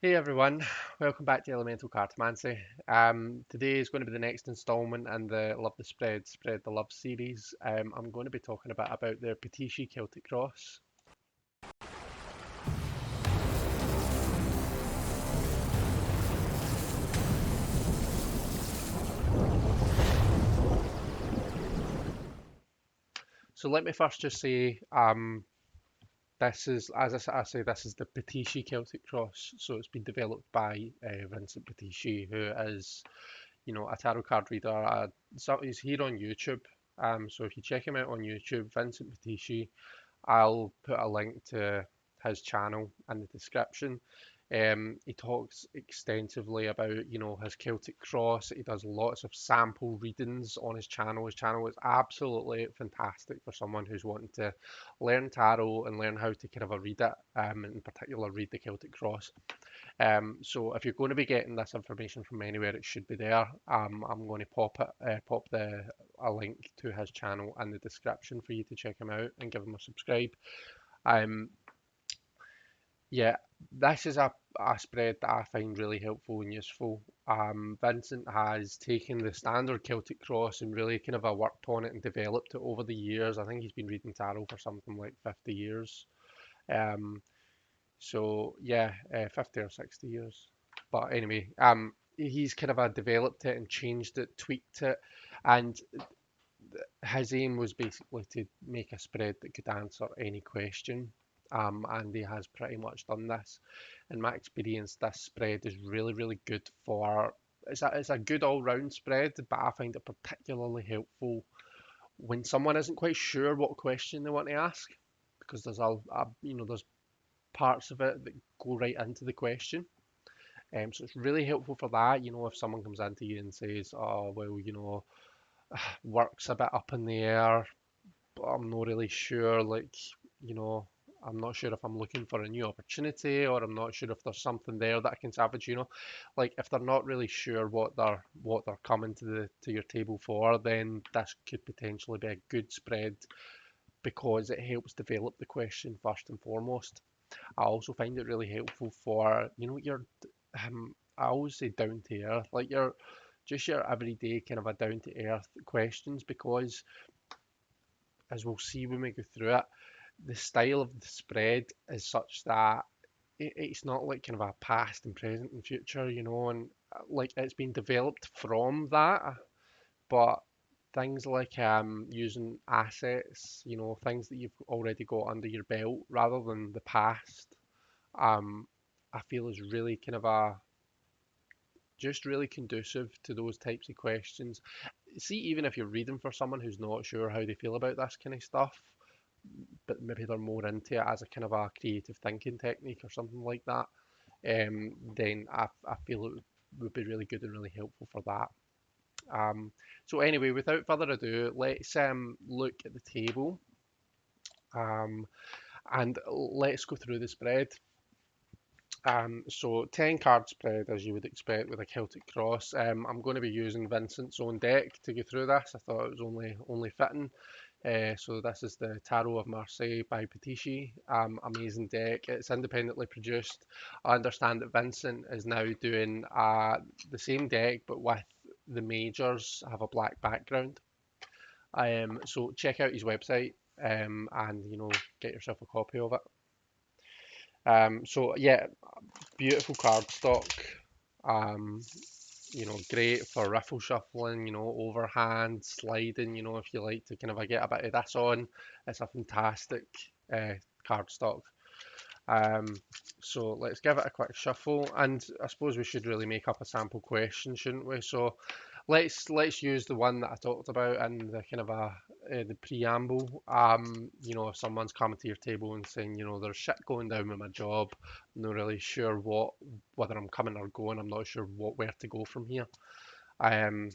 Hey everyone, welcome back to Elemental Cartomancy. Today is going to be the next installment in the Love the Spread, Spread the Love series. I'm going to be talking a bit about the Pitisci Celtic cross. So let me first just say, this is, as I say, this is the Pitisci Celtic cross. So it's been developed by Vincent Pitisci, who is, a tarot card reader. So he's here on YouTube. So if you check him out on YouTube, Vincent Pitisci, I'll put a link to his channel in the description. He talks extensively about, his Celtic cross. He does lots of sample readings on his channel. His channel is absolutely fantastic for someone who's wanting to learn tarot and learn how to kind of read it, in particular read the Celtic cross. So if you're going to be getting this information from anywhere, it should be there. I'm going to pop a link to his channel in the description for you to check him out and give him a subscribe. Um, yeah, this is a spread that I find really helpful and useful. Vincent has taken the standard Celtic cross and really kind of worked on it and developed it over the years. I think he's been reading tarot for something like 50 years. Um, so yeah, 50 or 60 years. But anyway, he's kind of developed it and changed it, tweaked it, and his aim was basically to make a spread that could answer any question. And he has pretty much done this. In my experience, this spread is really, really good for. It's a good all-round spread, but I find it particularly helpful when someone isn't quite sure what question they want to ask, because there's parts of it that go right into the question. So it's really helpful for that. If someone comes into you and says, "Oh, well, work's a bit up in the air, but I'm not really sure. You know, I'm not sure if I'm looking for a new opportunity, or I'm not sure if there's something there that I can salvage." Like if they're not really sure what they're coming to your table for, then this could potentially be a good spread because it helps develop the question first and foremost. I also find it really helpful for, I always say down to earth, like your everyday kind of a down to earth questions, because as we'll see when we go through it, the style of the spread is such that it's not like kind of a past and present and future, and like it's been developed from that, but things like using assets, things that you've already got under your belt rather than the past, um, I feel is really kind of just really conducive to those types of questions. See, even if you're reading for someone who's not sure how they feel about this kind of stuff, but maybe they're more into it as a kind of a creative thinking technique or something like that, then I feel it would be really good and really helpful for that. So anyway, without further ado, let's look at the table, um, and let's go through the spread. So 10 card spread as you would expect with a Celtic cross. I'm going to be using Vincent's own deck to go through this. I thought it was only fitting. So this is the Tarot of Marseille by Pitisci. Amazing deck. It's independently produced. I understand that Vincent is now doing the same deck, but with the majors have a black background. So check out his website, and get yourself a copy of it. So yeah, beautiful cardstock. Um, great for riffle shuffling, overhand sliding, if you like to kind of get a bit of this on. It's a fantastic cardstock. Um, so let's give it a quick shuffle, and I suppose we should really make up a sample question, shouldn't we? So let's use the one that I talked about in the kind of the preamble. If someone's coming to your table and saying, there's shit going down with my job, I'm not really sure whether I'm coming or going. I'm not sure where to go from here. Um,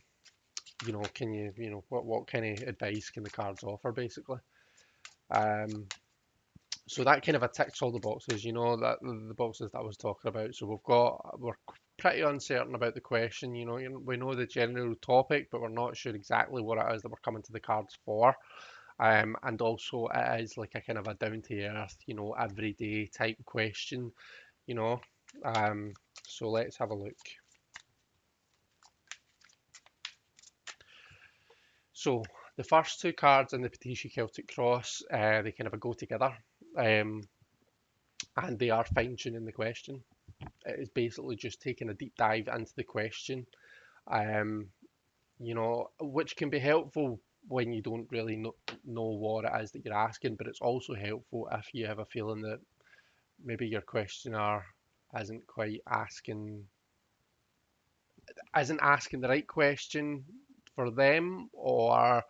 can what kind of advice can the cards offer, basically? Um, so that kind of ticks all the boxes, that the boxes that I was talking about. So we're pretty uncertain about the question, we know the general topic, but we're not sure exactly what it is that we're coming to the cards for. And also it is like a kind of a down to earth, everyday type question, you know. So let's have a look. So the first two cards in the Pitisci Celtic Cross, they kind of go together, um, and they are fine-tuning the question. It is basically just taking a deep dive into the question, um, which can be helpful when you don't really know what it is that you're asking, but it's also helpful if you have a feeling that maybe your questioner isn't quite asking isn't asking the right question for them, or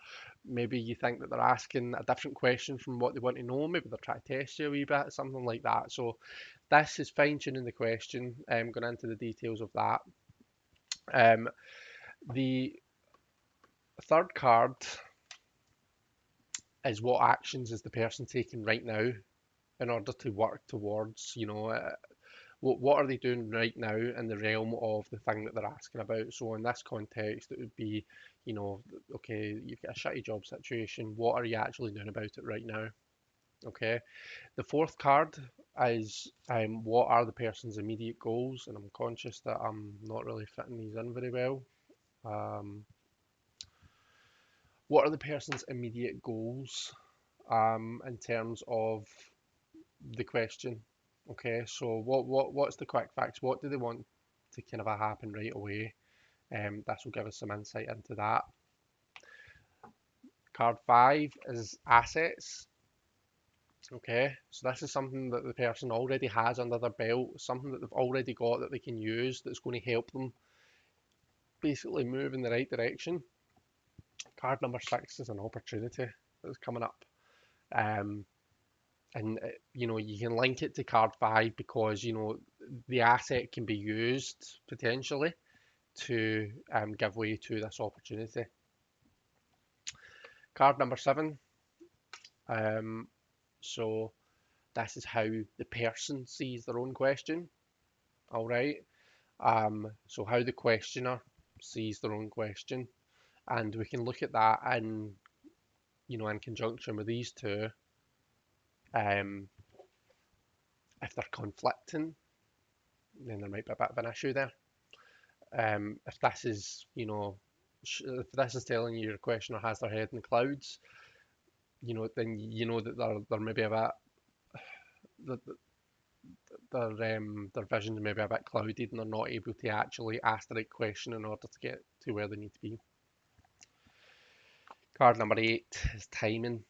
maybe you think that they're asking a different question from what they want to know. Maybe they're trying to test you a wee bit, something like that. So this is fine tuning the question. Going into the details of that. Um, the third card is what actions is the person taking right now in order to work towards, what are they doing right now in the realm of the thing that they're asking about. So in this context, it would be, okay, you've got a shitty job situation. What are you actually doing about it right now? Okay. The fourth card is what are the person's immediate goals? And I'm conscious that I'm not really fitting these in very well. Um, what are the person's immediate goals in terms of the question? Okay, so what's the quick fix? What do they want to kind of happen right away? This will give us some insight into that. Card five is assets. Okay, so this is something that the person already has under their belt, something that they've already got that they can use that's going to help them basically move in the right direction. Card number six is an opportunity that's coming up. Um, and you can link it to card five because the asset can be used potentially to give way to this opportunity. Card number seven. Um, so this is how the person sees their own question. All right. So how the questioner sees their own question, and we can look at that in conjunction with these two. Um, if they're conflicting, then there might be a bit of an issue there. If this is, if this is telling you your questioner has their head in the clouds, then you know that they're maybe a bit that their vision's maybe a bit clouded and they're not able to actually ask the right question in order to get to where they need to be. Card number eight is timing.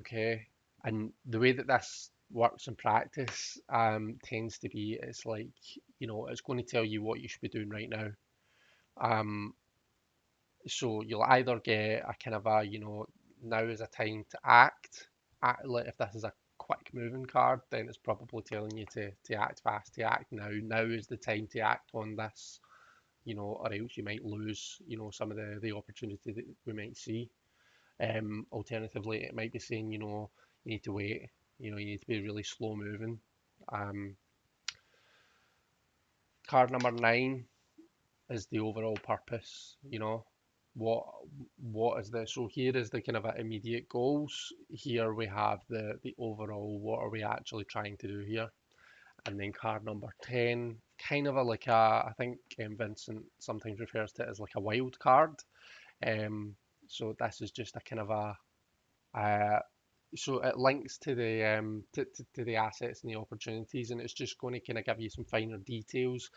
Okay, and the way that this works in practice tends to be it's like it's going to tell you what you should be doing right now. Um, so you'll either get a kind of now is a time to act. Like if this is a quick moving card, then it's probably telling you to act fast, to act now. Now is the time to act on this, or else you might lose, some of the opportunity that we might see. Alternatively, it might be saying, you need to wait, you need to be really slow moving. Um, Card number nine is the overall purpose, what what is this? So here is the kind of immediate goals. Here we have the overall, what are we actually trying to do here? And then card number 10, kind of like I think Vincent sometimes refers to it as like a wild card. So this is just a kind of uh, so it links to to the assets and the opportunities, and it's just going to kind of give you some finer details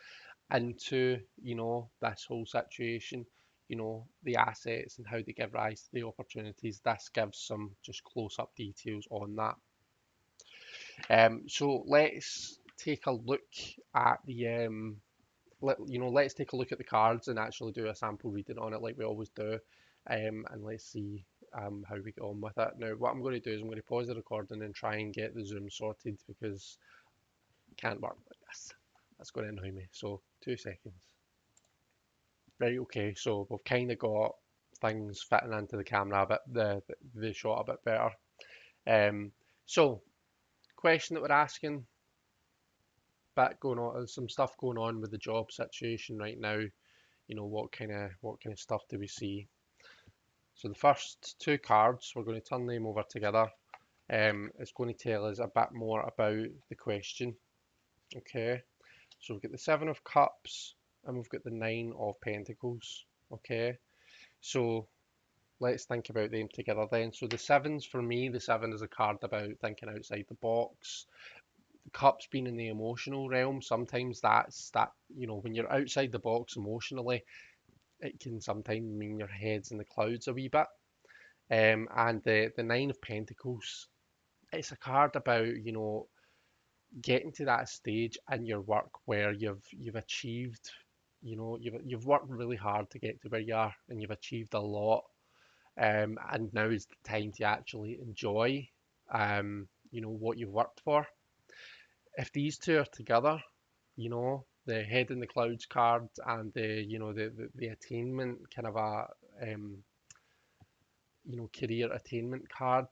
into this whole situation, the assets and how they give rise to the opportunities. This gives some just close-up details on that. So let's take a look at the let's take a look at the cards and actually do a sample reading on it like we always do. And let's see how we get on with it. Now, what I'm going to do is I'm going to pause the recording and try and get the Zoom sorted because it can't work like this. That's going to annoy me. So 2 seconds. Right, okay, so we've kind of got things fitting into the camera a bit, the shot a bit better. So, question that we're asking, bit going on, there's some stuff going on with the job situation right now. What kind of stuff do we see? So the first two cards, we're going to turn them over together. It's going to tell us a bit more about the question. Okay, So we've got the Seven of Cups and we've got the Nine of Pentacles. Okay, so let's think about them together then. So the sevens, for me, the seven is a card about thinking outside the box. The cups being in the emotional realm, sometimes that's that, when you're outside the box emotionally, it can sometimes mean your head's in the clouds a wee bit. And the Nine of Pentacles, it's a card about, getting to that stage in your work where you've achieved, you've worked really hard to get to where you are and you've achieved a lot. And now is the time to actually enjoy, what you've worked for. If these two are together, the head in the clouds card and the attainment kind of a, um, career attainment card,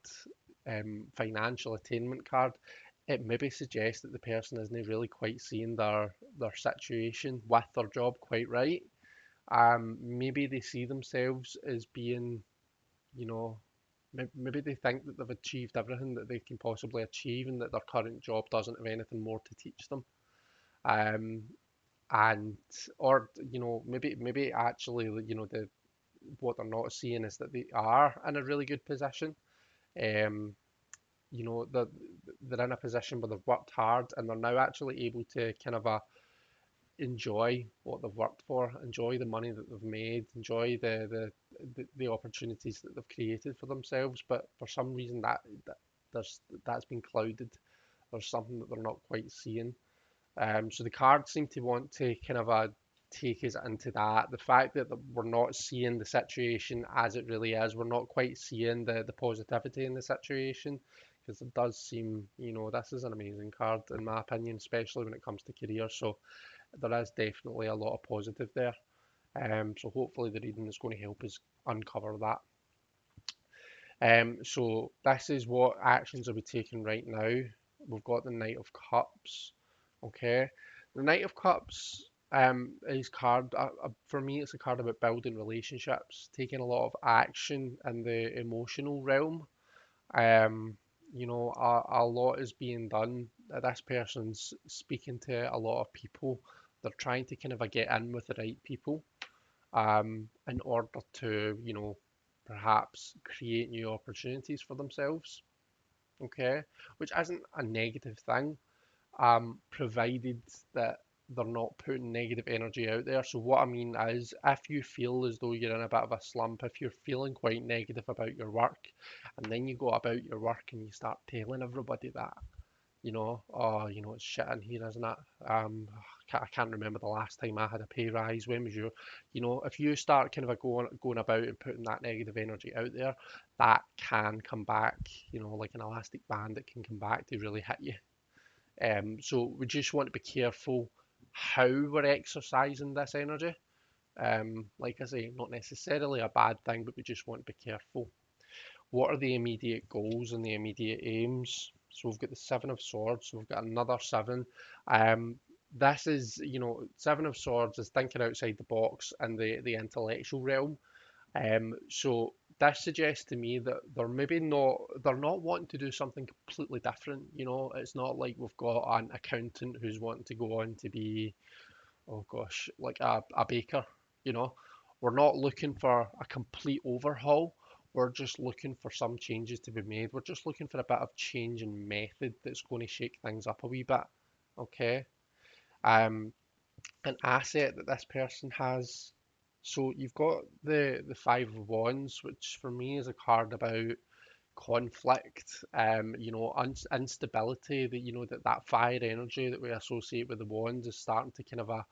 financial attainment card, it maybe suggests that the person isn't really quite seeing their situation with their job quite right. Maybe they see themselves as being, you know, maybe they think that they've achieved everything that they can possibly achieve and that their current job doesn't have anything more to teach them. Um, and or maybe actually the what they're not seeing is that they are in a really good position. Um, they're in a position where they've worked hard and they're now actually able to kind of enjoy what they've worked for, enjoy the money that they've made, enjoy the opportunities that they've created for themselves. But for some reason that's been clouded. There's something that they're not quite seeing. So the cards seem to want to kind of take us into that. The fact that we're not seeing the situation as it really is, we're not quite seeing the positivity in the situation, because it does seem, this is an amazing card in my opinion, especially when it comes to career. So there is definitely a lot of positive there. So hopefully the reading is going to help us uncover that. So this is what actions are we taking right now. We've got the Knight of Cups. Okay, the Knight of Cups is card for me. It's a card about building relationships, taking a lot of action in the emotional realm. Um, a lot is being done. This person's speaking to a lot of people. They're trying to kind of get in with the right people, in order to, perhaps create new opportunities for themselves. Okay, which isn't a negative thing, provided that they're not putting negative energy out there. So what I mean is, if you feel as though you're in a bit of a slump, if you're feeling quite negative about your work, and then you go about your work and you start telling everybody that, oh, it's shit in here, isn't it? I can't remember the last time I had a pay rise. When was your, if you start kind of going about and putting that negative energy out there, that can come back, like an elastic band. It can come back to really hit you. So we just want to be careful how we're exercising this energy. Like I say, not necessarily a bad thing, but we just want to be careful. What are the immediate goals and the immediate aims? So we've got the Seven of Swords, so we've got another seven. This is, Seven of Swords is thinking outside the box in the intellectual realm. So this suggests to me that they're not wanting to do something completely different. It's not like we've got an accountant who's wanting to go on to be, oh gosh, like a baker. You know, we're not looking for a complete overhaul. We're just looking for some changes to be made. We're just looking for a bit of change in method that's going to shake things up a wee bit. Okay. Um, an asset that this person has. So you've got the Five of Wands, which for me is a card about conflict, instability. That that fire energy that we associate with the wands is starting to kind of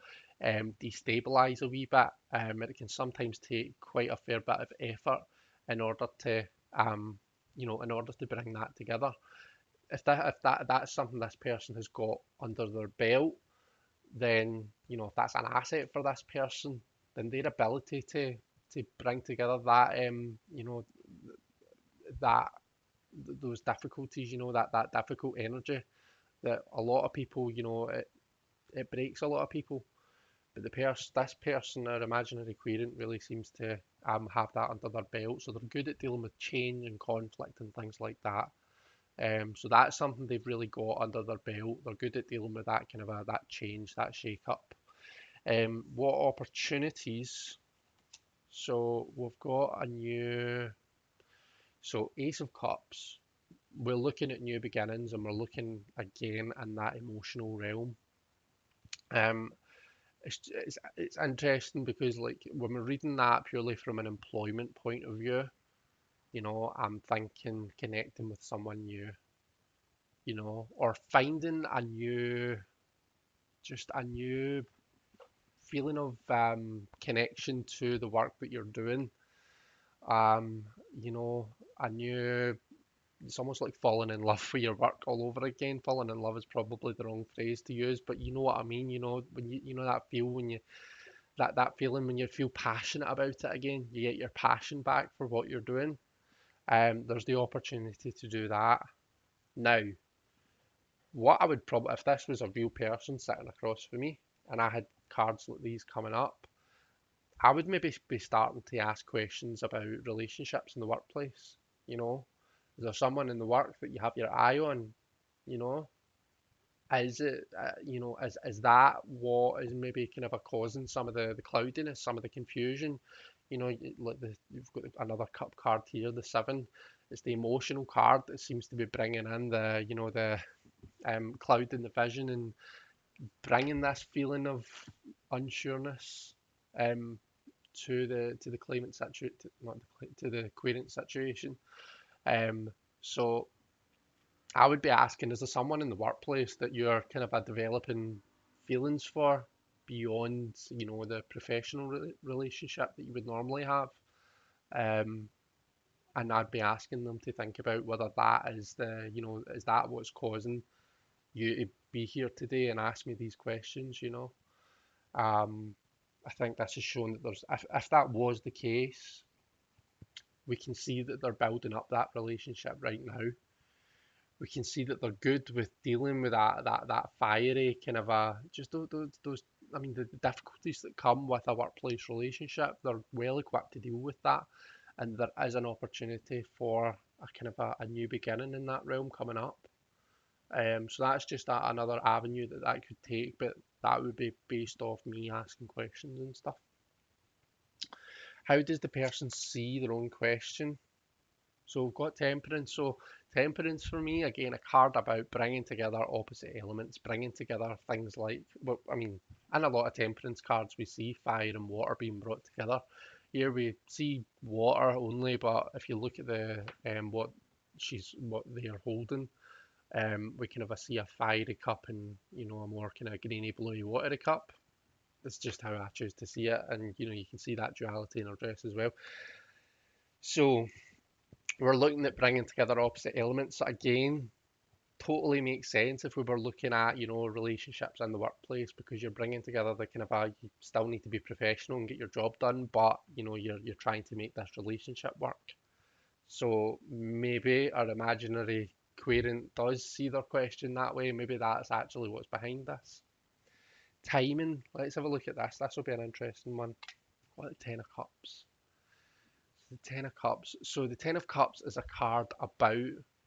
destabilize a wee bit. It can sometimes take quite a fair bit of effort in order to bring that together. If that's something this person has got under their belt, then if that's an asset for this person, then their ability to bring together that that those difficulties, that difficult energy that a lot of people, it breaks a lot of people. But this person, our imaginary querent, really seems to have that under their belt, so they're good at dealing with change and conflict and things like that. So that's something they've really got under their belt. They're good at dealing with that kind of that change, that shake up. What opportunities? So we've got a new, so Ace of Cups. We're looking at new beginnings, and we're looking again in that emotional realm. Um, it's interesting because like when we're reading that purely from an employment point of view, I'm thinking connecting with someone new, or finding just a new feeling of connection to the work that you're doing. Um, you know, a new, it's almost like falling in love with your work all over again. Falling in love is probably the wrong phrase to use, but you know what I mean. When you know that feel when you that feeling when you feel passionate about it again, you get your passion back for what you're doing. There's the opportunity to do that. Now, what I would probably, if this was a real person sitting across from me and I had cards like these coming up, I would maybe be starting to ask questions about relationships in the workplace. You know, is there someone in the work that you have your eye on? You know, is it, is that what is maybe kind of a causing some of the cloudiness, some of the confusion? You've got another cup card here, the seven. It's the emotional card that seems to be bringing in the cloud in the vision and bringing this feeling of unsureness um, to the claimant situation, not to the querent situation. Um, so I would be asking, is there someone in the workplace that you're kind of developing feelings for beyond, the professional relationship that you would normally have? Um, and I'd be asking them to think about whether that is is that what's causing you to be here today and ask me these questions? Um, I think this has shown that if that was the case, we can see that they're building up that relationship right now. We can see that they're good with dealing with that fiery kind of just those I mean the difficulties that come with a workplace relationship. They're well equipped to deal with that, and there is an opportunity for a kind of a new beginning in that realm coming up. So that's just another avenue that could take, but that would be based off me asking questions and stuff. How does the person see their own question? So we've got temperance. So temperance for me, again, a card about bringing together opposite elements, bringing together things like, well, I mean, in a lot of temperance cards, we see fire and water being brought together. Here we see water only, but if you look at the what they are holding, we kind of see a fiery cup and a more kind of greeny bluey watery cup. That's just how I choose to see it, and you can see that duality in her dress as well. So we're looking at bringing together opposite elements. So again, totally makes sense if we were looking at relationships in the workplace because you're bringing together the kind of you still need to be professional and get your job done, but you're trying to make this relationship work. So maybe our imaginary querent does see their question that way. Maybe that's actually what's behind this. Timing. Let's have a look at this. This will be an interesting one. What the Ten of Cups? The Ten of Cups. So the Ten of Cups is a card about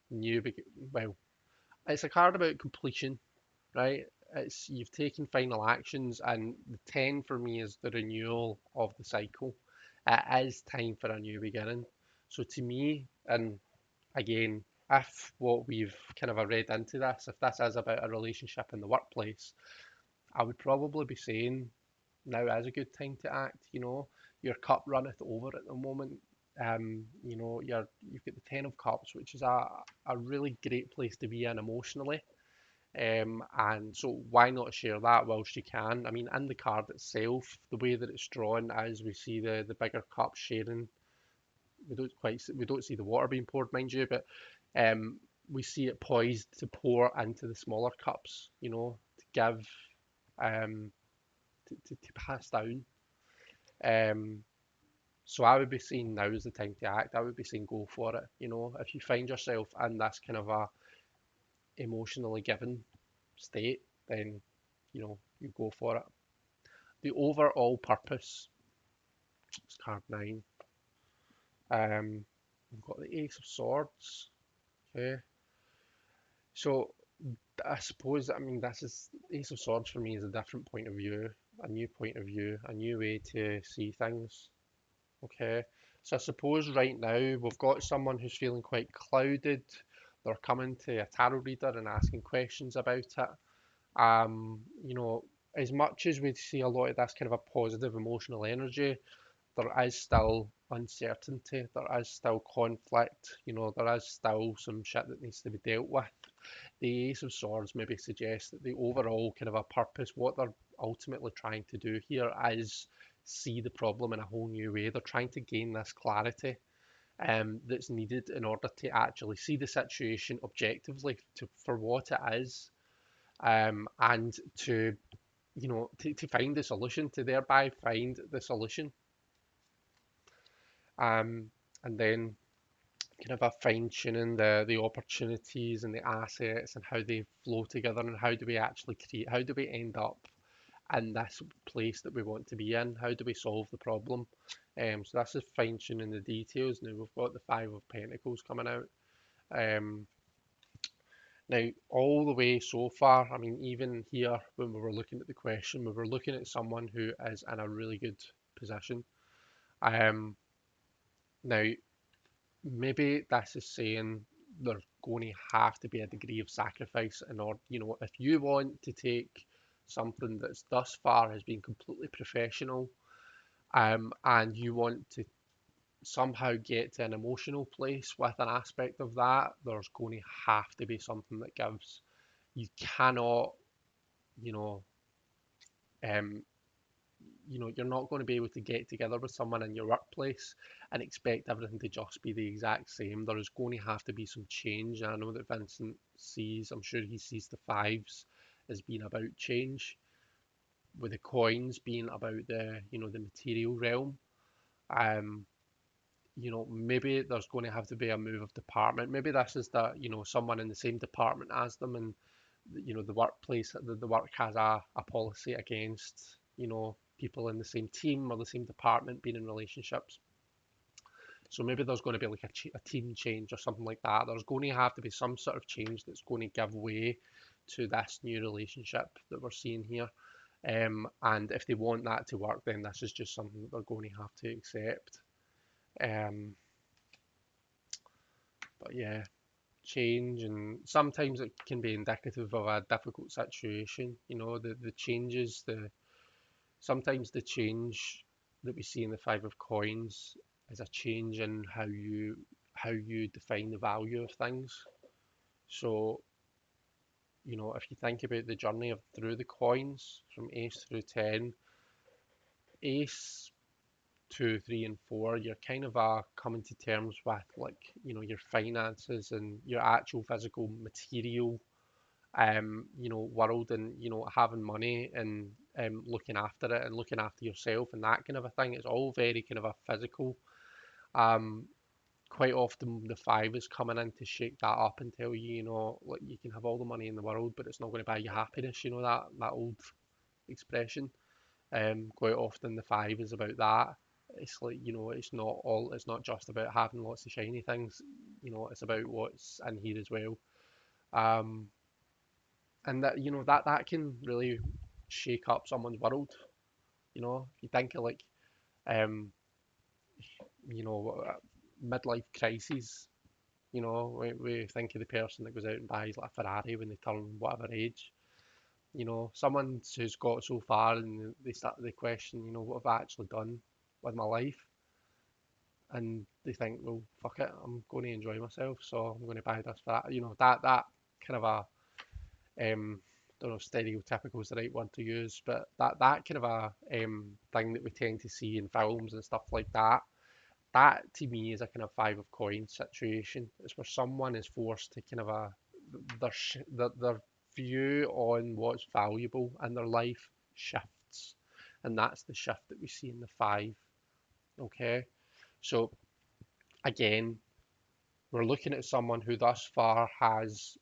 new. Well, it's a card about completion, right? It's you've taken final actions, and the ten for me is the renewal of the cycle. It is time for a new beginning. So to me, and again, if what we've kind of read into this, if this is about a relationship in the workplace, I would probably be saying now is a good time to act. Your cup runneth over at the moment. You've got the Ten of Cups, which is a really great place to be in emotionally. And so why not share that whilst you can? I mean, in the card itself, the way that it's drawn, as we see the bigger cup sharing, we don't see the water being poured, mind you, but we see it poised to pour into the smaller cups, to give, um, to pass down. Um, so I would be saying now is the time to act. I would be saying go for it. If you find yourself in this kind of a emotionally given state, then you go for it. The overall purpose is card nine. We've got the Ace of Swords. Okay. So I suppose, I mean, this is Ace of Swords for me is a different point of view, a new point of view, a new way to see things. Okay, so I suppose right now we've got someone who's feeling quite clouded. They're coming to a tarot reader and asking questions about it. You know, as much as we see a lot of this kind of a positive emotional energy, there is still uncertainty, there is still conflict, there is still some shit that needs to be dealt with. The Ace of Swords maybe suggests that the overall kind of a purpose, what they're ultimately trying to do here is see the problem in a whole new way. They're trying to gain this clarity that's needed in order to actually see the situation objectively for what it is, and to find the solution, to thereby find the solution, um, and then kind of a fine tuning the opportunities and the assets and how they flow together, and how do we actually create, how do we end up in this place that we want to be in, how do we solve the problem. So this is fine tuning the details. Now we've got the Five of Pentacles coming out. Um, Now, all the way so far, I mean, even here when we were looking at the question, we were looking at someone who is in a really good position. Um, Now, maybe this is saying there's going to have to be a degree of sacrifice in order, if you want to take something that's thus far has been completely professional, and you want to somehow get to an emotional place with an aspect of that, there's going to have to be something that gives. You cannot, you know, um, you're not going to be able to get together with someone in your workplace and expect everything to just be the exact same. There is going to have to be some change. I know that Vincent sees, I'm sure he sees the fives as being about change, with the coins being about the material realm. Um, maybe there's going to have to be a move of department. Maybe this is that, someone in the same department as them, and the workplace, the work has a policy against people in the same team or the same department being in relationships. So maybe there's going to be like a team change or something like that. There's going to have to be some sort of change that's going to give way to this new relationship that we're seeing here. And if they want that to work, then this is just something that they're going to have to accept. Um, but yeah, change, and sometimes it can be indicative of a difficult situation. The changes, the sometimes the change that we see in the Five of Coins is a change in how you define the value of things. So, if you think about the journey of through the coins from Ace through 10, Ace 2, 3, and 4, you're kind of coming to terms with, like, your finances and your actual physical material world, and having money, and looking after it and looking after yourself and that kind of a thing. It's all very kind of a physical. Um, Quite often the five is coming in to shake that up and tell you, like, you can have all the money in the world, but it's not going to buy you happiness. That old expression. Quite often the five is about that. It's like, it's not just about having lots of shiny things. It's about what's in here as well. Um, and that can really shake up someone's world. If you think of, like, um you know midlife crises. We think of the person that goes out and buys like a Ferrari when they turn whatever age. Someone who's got so far, and they question, what have I actually done with my life? And they think, well, fuck it, I'm going to enjoy myself, so I'm going to buy this Ferrari. That kind of a, don't know if stereotypical is the right word to use, but that kind of a thing that we tend to see in films and stuff like that. That to me is a kind of Five of Coins situation. It's where someone is forced to kind of their view on what's valuable in their life shifts, and that's the shift that we see in the five. Okay, so again, we're looking at someone who thus far has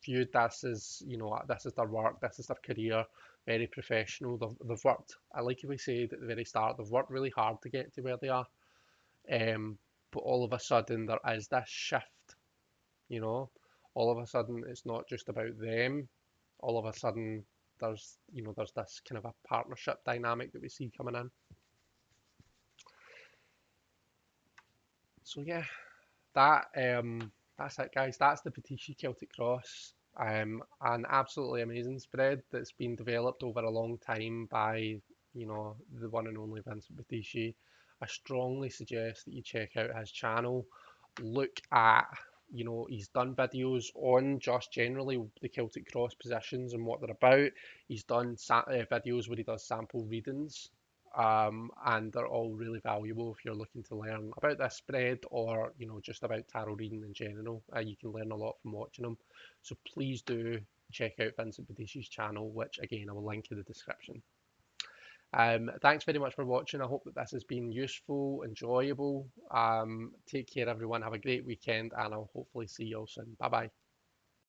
viewed this as, this is their work, this is their career, very professional. They've worked, I like we said at the very start, they've worked really hard to get to where they are. But all of a sudden there is this shift, you know, all of a sudden it's not just about them. All of a sudden there's this kind of a partnership dynamic that we see coming in. So yeah, that that's it, guys. That's the Pitisci Celtic Cross. An absolutely amazing spread that's been developed over a long time by, the one and only Vincent Pitisci. I strongly suggest that you check out his channel. Look at, he's done videos on just generally the Celtic Cross positions and what they're about. He's done videos where he does sample readings, and they're all really valuable if you're looking to learn about this spread or just about tarot reading in general. You can learn a lot from watching them. So please do check out Vincent Pitisci's channel, which again I will link in the description. Thanks very much for watching. I hope that this has been useful, enjoyable. Take care, everyone. Have a great weekend, and I'll hopefully see you all soon. Bye bye.